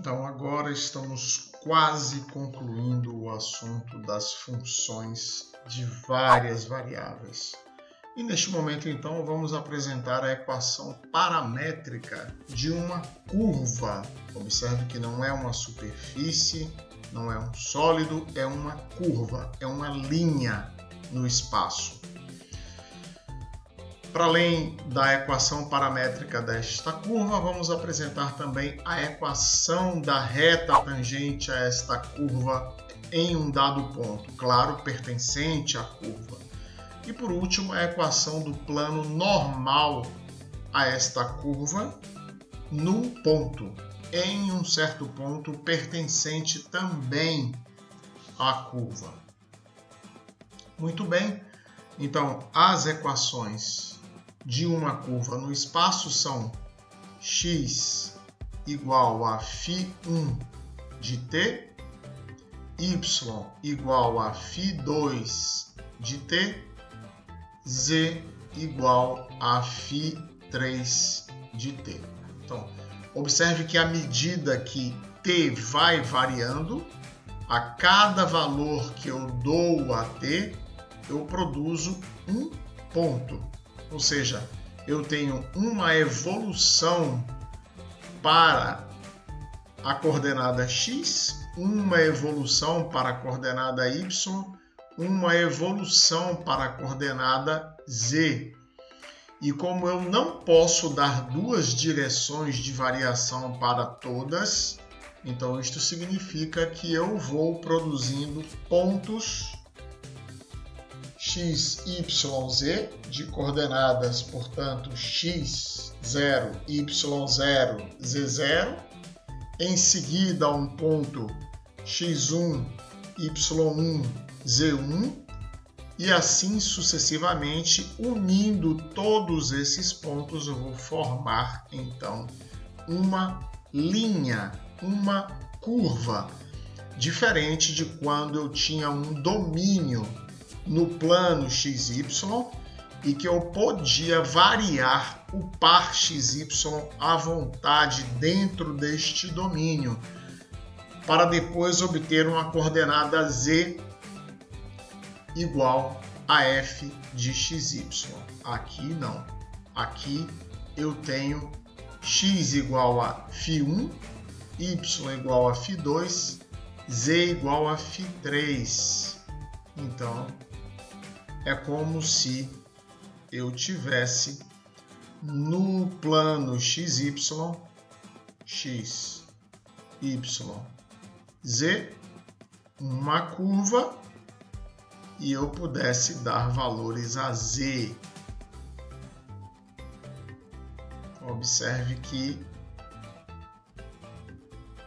Então, agora estamos quase concluindo o assunto das funções de várias variáveis. E neste momento, então, vamos apresentar a equação paramétrica de uma curva. Observe que não é uma superfície, não é um sólido, é uma curva, é uma linha no espaço. Para além da equação paramétrica desta curva, vamos apresentar também a equação da reta tangente a esta curva em um dado ponto, claro, pertencente à curva. E por último, a equação do plano normal a esta curva no ponto, em um certo ponto pertencente também à curva. Muito bem, então as equações de uma curva no espaço são x igual a φ1 de t, y igual a φ2 de t, z igual a φ3 de t. Então, observe que à medida que t vai variando, a cada valor que eu dou a t, eu produzo um ponto. Ou seja, eu tenho uma evolução para a coordenada x, uma evolução para a coordenada y, uma evolução para a coordenada z. E como eu não posso dar duas direções de variação para todas, então isto significa que eu vou produzindo pontos x, y, z de coordenadas, portanto, x0, y0, z0. Em seguida, um ponto x1, y1, z1. E assim sucessivamente, unindo todos esses pontos, eu vou formar, então, uma linha, uma curva, diferente de quando eu tinha um domínio no plano XY e que eu podia variar o par XY à vontade dentro deste domínio, para depois obter uma coordenada Z igual a f de XY. Aqui não. Aqui eu tenho x igual a φ1, y igual a φ2, z igual a φ3. Então, é como se eu tivesse no plano XY, x, y, z, uma curva e eu pudesse dar valores a z. Observe que,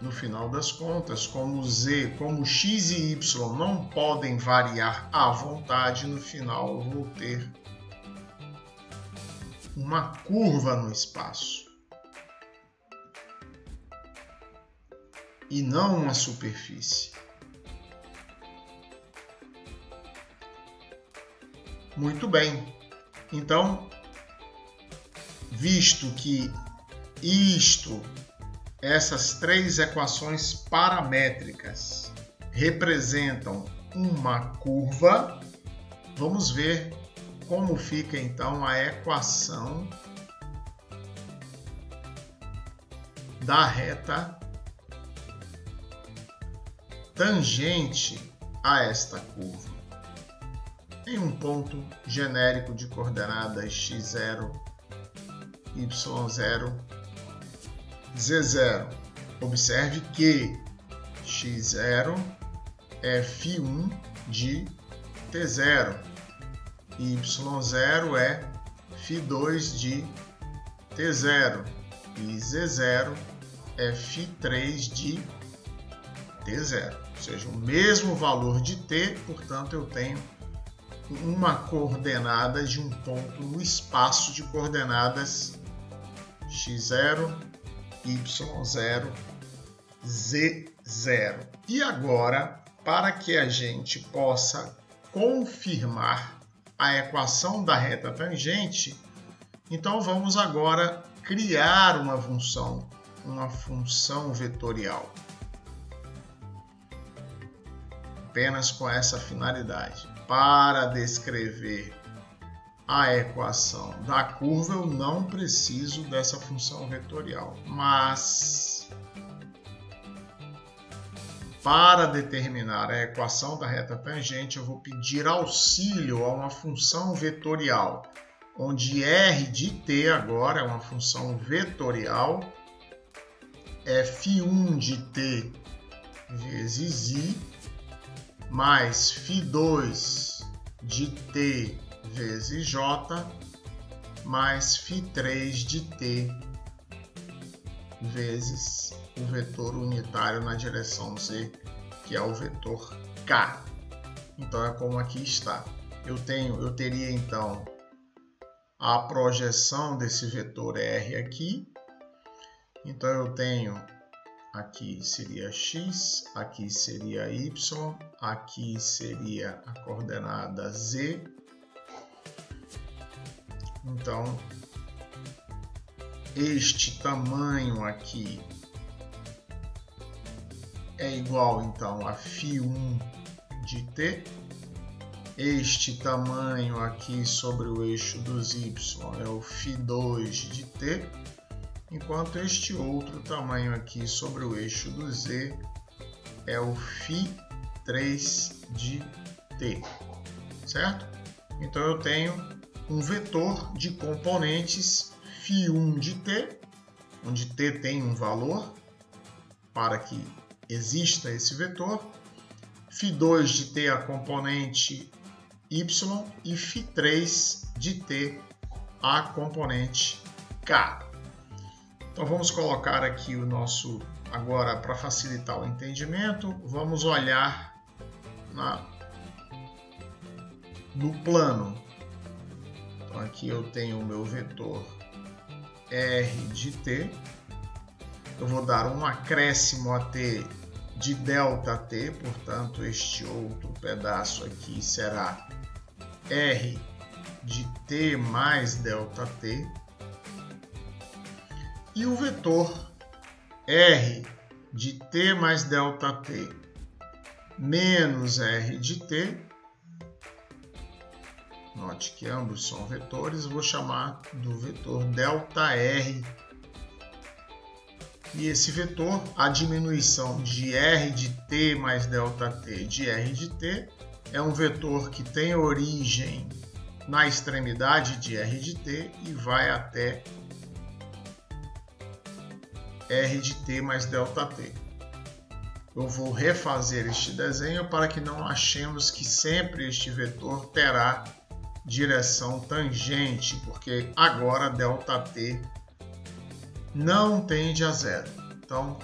no final das contas, como z, como x e y não podem variar à vontade, no final eu vou ter uma curva no espaço e não uma superfície. Muito bem. Então, visto que essas três equações paramétricas representam uma curva, vamos ver como fica então a equação da reta tangente a esta curva em um ponto genérico de coordenadas x0, y0, z0. Observe que x0 é φ1 de t0, y0 é φ2 de t0 e z0 é φ3 de t0. Ou seja, o mesmo valor de t, portanto eu tenho uma coordenada de um ponto no espaço de coordenadas x0, y0, z0. E agora, para que a gente possa confirmar a equação da reta tangente, então vamos agora criar uma função uma função vetorial. Apenas com essa finalidade. Para descrever a equação da curva, eu não preciso dessa função vetorial. Mas, para determinar a equação da reta tangente, eu vou pedir auxílio a uma função vetorial, onde r de t agora é uma função vetorial, φ1 de t vezes i, mais φ2 de t vezes j, mais φ3 de t vezes o vetor unitário na direção z, que é o vetor k. Então é como aqui está. Eu teria então a projeção desse vetor r aqui. Então eu tenho aqui seria x, aqui seria y, aqui seria a coordenada z. Então, este tamanho aqui é igual então a φ1 de t. Este tamanho aqui sobre o eixo dos y é o φ2 de t, enquanto este outro tamanho aqui sobre o eixo do z é o φ3 de t, certo? Então eu tenho um vetor de componentes φ1 de t, onde t tem um valor para que exista esse vetor, φ2 de t a componente y e φ3 de t a componente k. Então vamos colocar aqui o nosso, agora para facilitar o entendimento, vamos olhar no plano. Então aqui eu tenho o meu vetor r de t, eu vou dar um acréscimo a t de ΔT, portanto este outro pedaço aqui será r de t mais ΔT, e o vetor r de t mais ΔT menos r de t, note que ambos são vetores, vou chamar do vetor ΔR. E esse vetor, a diminuição de r de t mais ΔT de r de t, é um vetor que tem origem na extremidade de r de t e vai até r de t mais ΔT. Eu vou refazer este desenho para que não achemos que sempre este vetor terá direção tangente, porque agora ΔT não tende a zero. Então,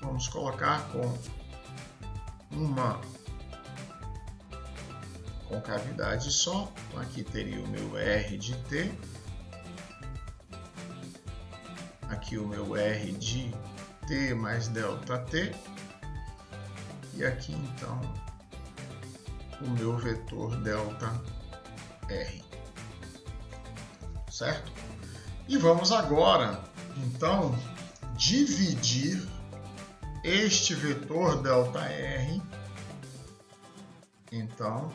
vamos colocar com uma concavidade só. Então, aqui teria o meu r de t, aqui o meu r de t mais ΔT, e aqui então o meu vetor ΔR, certo? E vamos agora então dividir este vetor ΔR. Então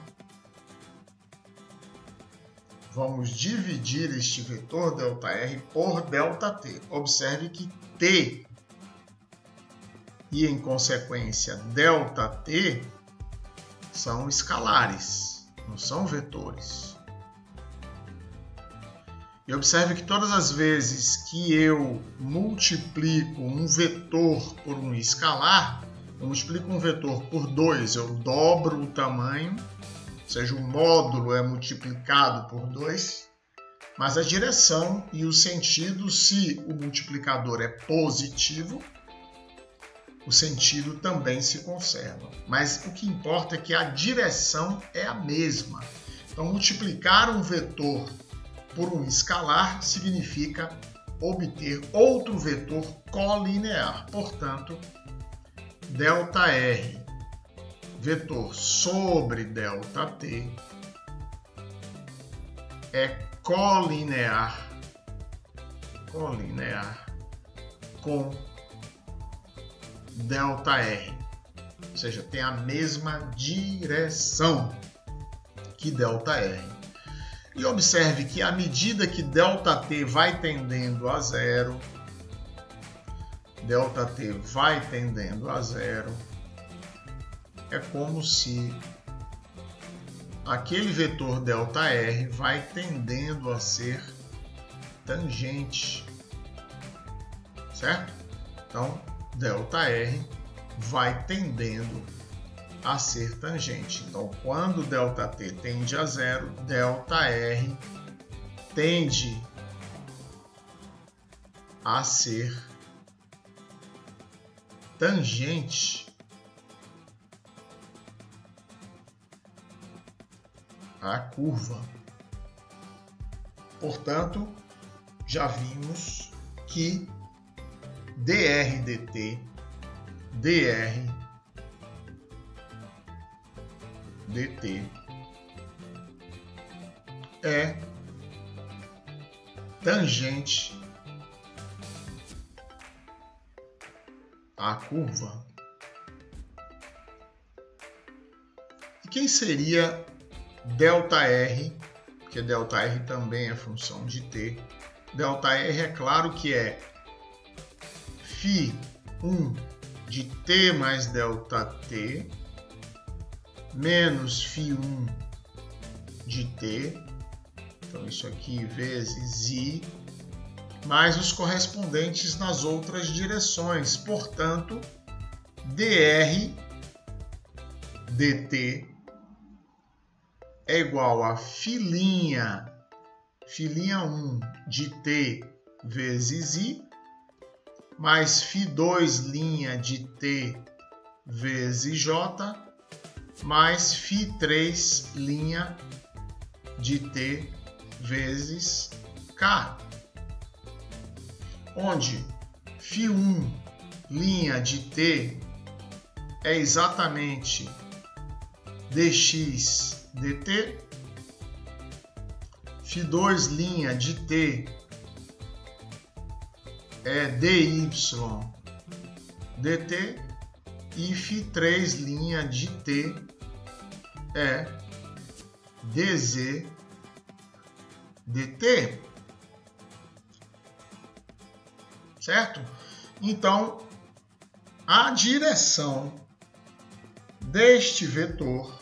vamos dividir este vetor ΔR por ΔT. Observe que t e em consequência ΔT são escalares, não são vetores. E observe que todas as vezes que eu multiplico um vetor por um escalar, eu multiplico um vetor por 2, eu dobro o tamanho, ou seja, o módulo é multiplicado por 2, mas a direção e o sentido, se o multiplicador é positivo, o sentido também se conserva. Mas o que importa é que a direção é a mesma. Então, multiplicar um vetor por um escalar significa obter outro vetor colinear. Portanto, ΔR, vetor sobre ΔT, é colinear com ΔR, ou seja, tem a mesma direção que ΔR. E observe que à medida que ΔT vai tendendo a zero, ΔT vai tendendo a zero, é como se aquele vetor ΔR vai tendendo a ser tangente, certo? Então, ΔR vai tendendo a ser tangente. Então, quando ΔT tende a zero, ΔR tende a ser tangente à curva. Portanto, já vimos que dr/dt, dr/dt é tangente à curva. E quem seria ΔR? Porque ΔR também é função de t. ΔR é claro que é φ1 de t mais ΔT menos φ1 de t, então isso aqui vezes i, mais os correspondentes nas outras direções. Portanto, dr/dt é igual a φ'1 de t vezes i, mais φ2' de t vezes j, mais φ3' de t vezes k, onde φ1' de t é exatamente dx dt, φ2' de t é dy dt e φ3' de t é dz dt, certo? Então, a direção deste vetor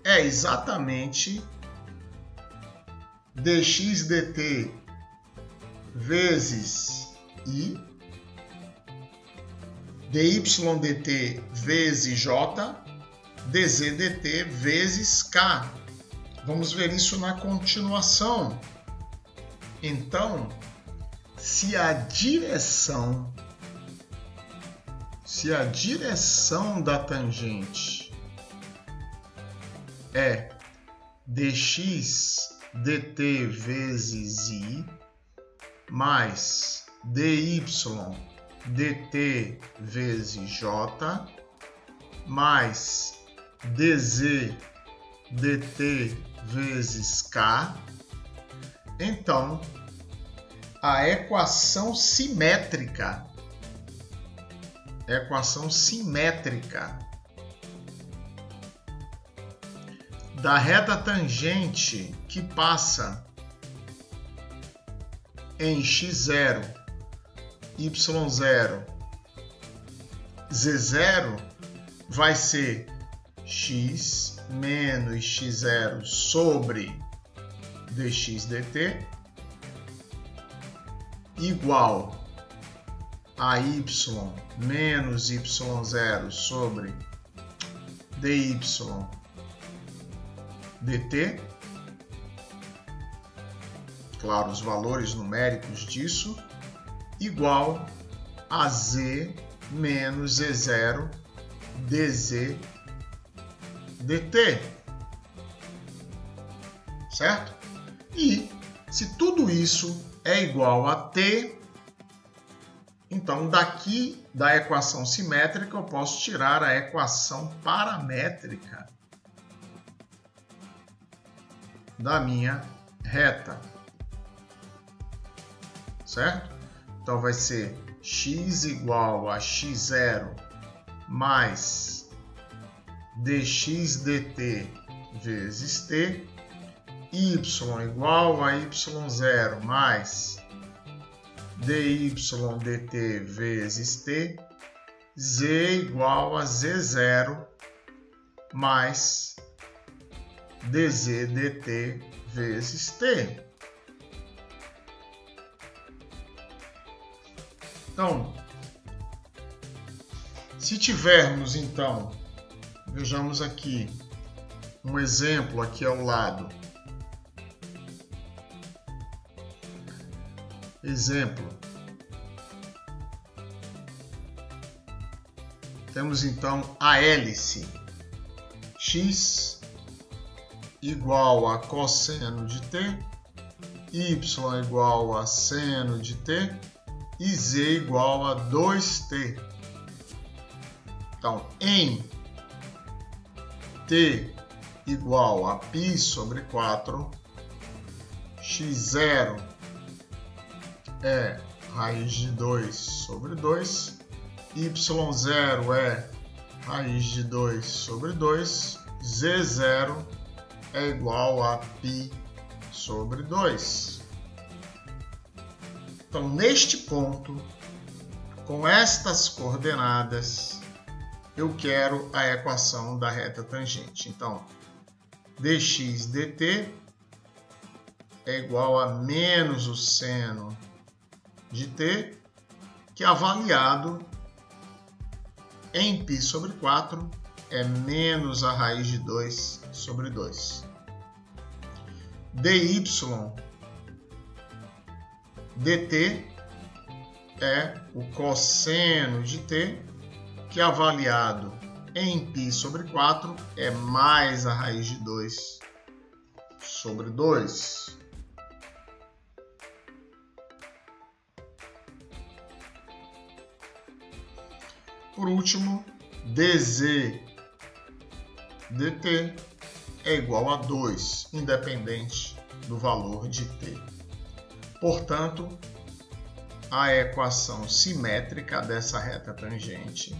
é exatamente dx dt vezes i, dy dt vezes j, dz dt vezes k. Vamos ver isso na continuação. Então, se a direção da tangente é dx dt vezes i mais dy dt vezes j mais dz dt vezes k, então a equação simétrica da reta tangente que passa em x0, y0, z0 vai ser x menos x0 sobre dx dt igual a y menos y0 sobre dy dt, claro, os valores numéricos disso, igual a z menos z0 dz dt, certo? E se tudo isso é igual a t, então daqui da equação simétrica eu posso tirar a equação paramétrica da minha reta, certo? Então vai ser x igual a x0 mais dx dt vezes t, y igual a y0 mais dy dt vezes t, z igual a z0 mais dz dt vezes t. Então, se tivermos, então, vejamos aqui um exemplo aqui ao lado. Exemplo. Temos então a hélice x igual a cosseno de t, y igual a seno de t e z igual a 2t. Então, em t igual a π sobre 4, x0 é raiz de 2 sobre 2, y0 é raiz de 2 sobre 2, z0 é igual a π sobre 2. Então, neste ponto, com estas coordenadas, eu quero a equação da reta tangente. Então, dx dt é igual a menos o seno de t, que avaliado em π sobre 4 é menos a raiz de 2 sobre 2. dy dt é o cosseno de t, que avaliado em π sobre 4 é mais a raiz de 2 sobre 2. Por último, dz dt é igual a 2, independente do valor de t. Portanto, a equação simétrica dessa reta tangente,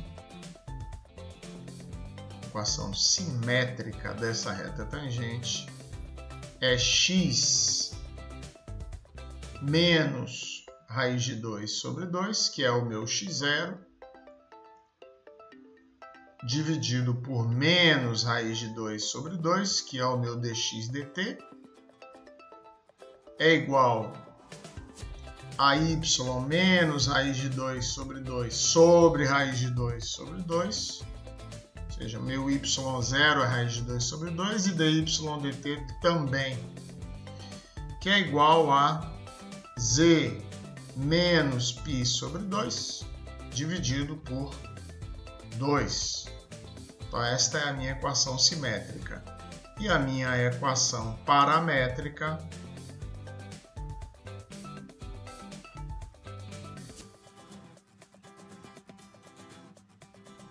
é x menos raiz de 2 sobre 2, que é o meu x0, dividido por menos raiz de 2 sobre 2, que é o meu dx dt, é igual a y menos raiz de 2 sobre raiz de 2 sobre 2, ou seja, meu y0 é raiz de 2 sobre 2 e dy dt também, que é igual a z menos π sobre 2 dividido por 2. Então, esta é a minha equação simétrica. E a minha equação paramétrica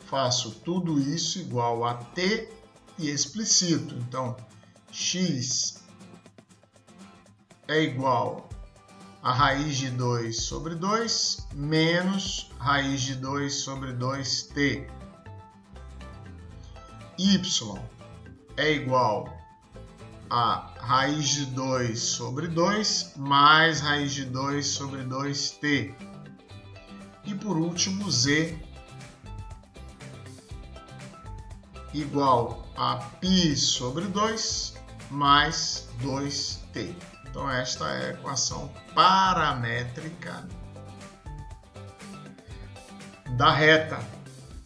faço tudo isso igual a t e explicito. Então, x é igual a raiz de 2 sobre 2 menos raiz de 2 sobre 2t. Y é igual a raiz de 2 sobre 2 mais raiz de 2 sobre 2t. E por último, z igual a π sobre 2 mais 2t. Então, esta é a equação paramétrica da reta.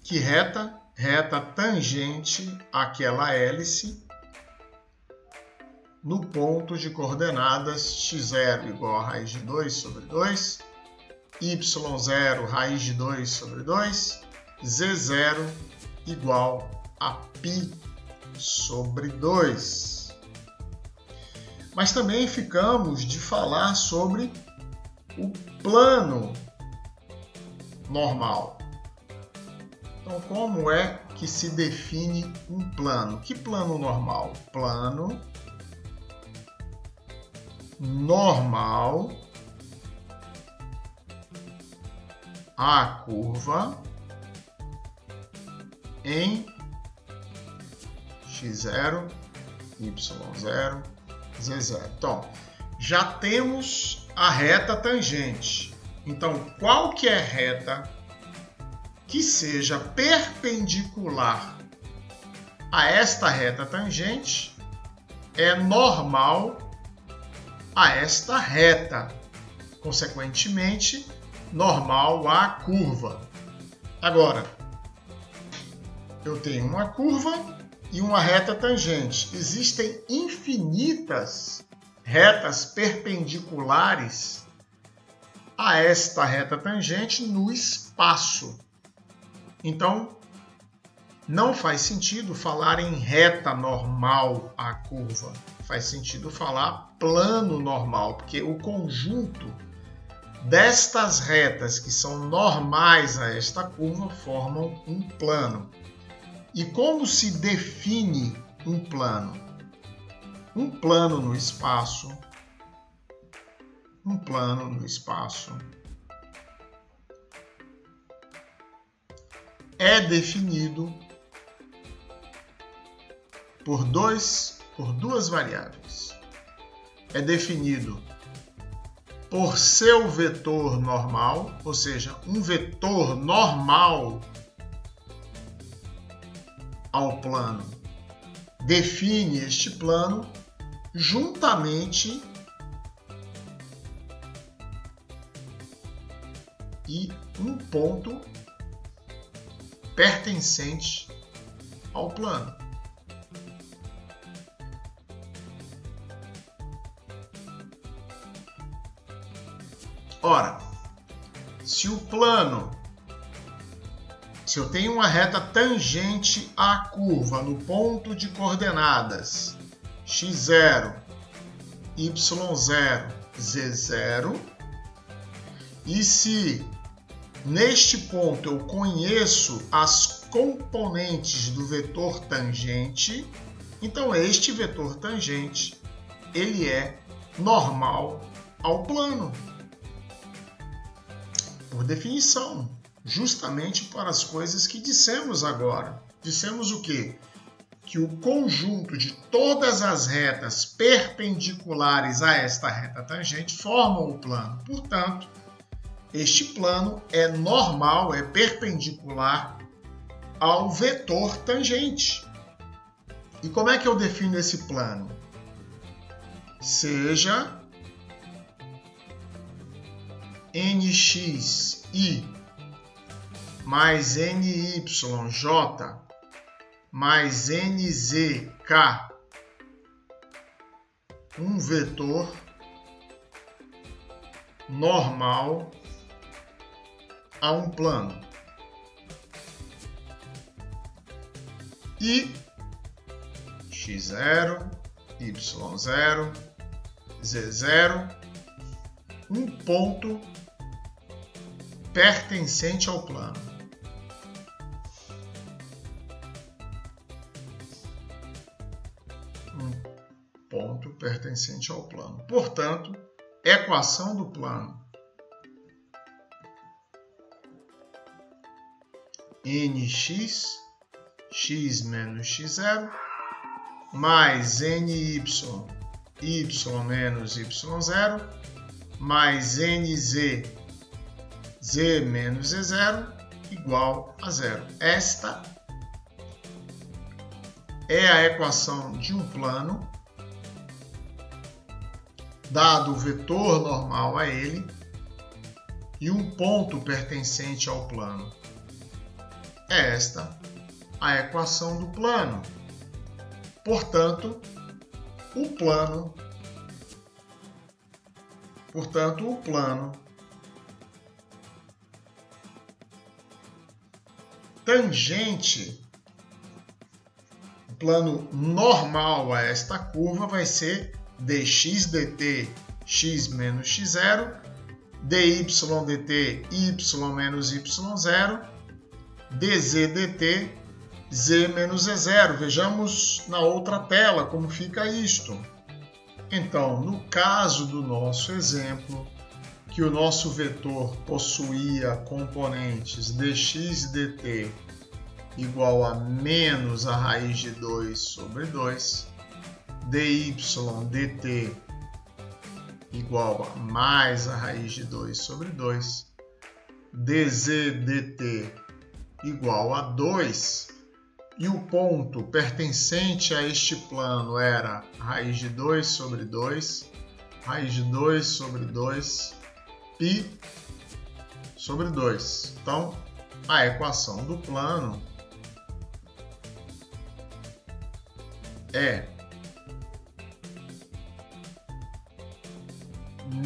Que reta? Reta tangente àquela hélice no ponto de coordenadas x0 igual a raiz de 2 sobre 2, y0 raiz de 2 sobre 2, z0 igual a π sobre 2. Mas também ficamos de falar sobre o plano normal. Então, como é que se define um plano? Que plano normal? Plano normal a curva em x0, y0, z0. Então, já temos a reta tangente. Então, qualquer reta que seja perpendicular a esta reta tangente é normal a esta reta. Consequentemente, normal à curva. Agora, eu tenho uma curva e uma reta tangente. Existem infinitas retas perpendiculares a esta reta tangente no espaço. Então, não faz sentido falar em reta normal à curva. Faz sentido falar plano normal, porque o conjunto destas retas que são normais a esta curva formam um plano. E como se define um plano? Um plano no espaço. Um plano no espaço é definido por duas variáveis. É definido por seu vetor normal, ou seja, um vetor normal ao plano define este plano juntamente e um ponto pertencente ao plano. Ora, se eu tenho uma reta tangente à curva no ponto de coordenadas x0, y0, z0, e se neste ponto eu conheço as componentes do vetor tangente, então este vetor tangente ele é normal ao plano. Por definição, justamente para as coisas que dissemos agora. Dissemos o quê? Que o conjunto de todas as retas perpendiculares a esta reta tangente formam o plano. Portanto, este plano é normal, é perpendicular ao vetor tangente. E como é que eu defino esse plano? Seja nxi mais nyj mais nzk um vetor normal a um plano. E x0, y0, z0, um ponto pertencente ao plano. Um ponto pertencente ao plano. Portanto, equação do plano. Nx, x menos x0, mais ny, y menos y0, mais nz, z menos z0, igual a zero. Esta é a equação de um plano, dado o vetor normal a ele e um ponto pertencente ao plano. É esta a equação do plano. Portanto, o plano tangente, o plano normal a esta curva vai ser dx dt x menos x0, dy dt y menos y0, dz dt z menos z0. Vejamos na outra tela como fica isto. Então, no caso do nosso exemplo, que o nosso vetor possuía componentes dx dt igual a menos a raiz de 2 sobre 2, dy dt igual a mais a raiz de 2 sobre 2, dz dt igual a 2, e o ponto pertencente a este plano era raiz de 2 sobre 2, raiz de 2 sobre 2, π sobre 2. Então, a equação do plano é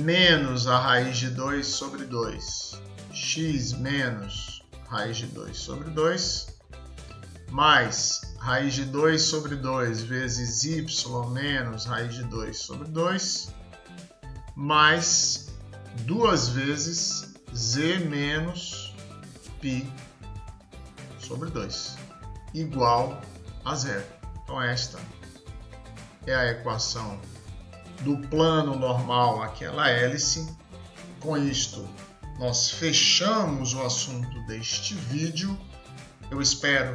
menos a raiz de 2 sobre 2, x menos raiz de 2 sobre 2, mais raiz de 2 sobre 2 vezes y menos raiz de 2 sobre 2, mais 2 vezes z menos π sobre 2, igual a zero. Então esta é a equação do plano normal àquela hélice. Com isto, nós fechamos o assunto deste vídeo. Eu espero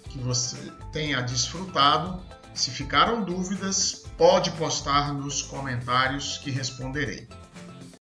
que você tenha desfrutado. Se ficaram dúvidas, pode postar nos comentários que responderei.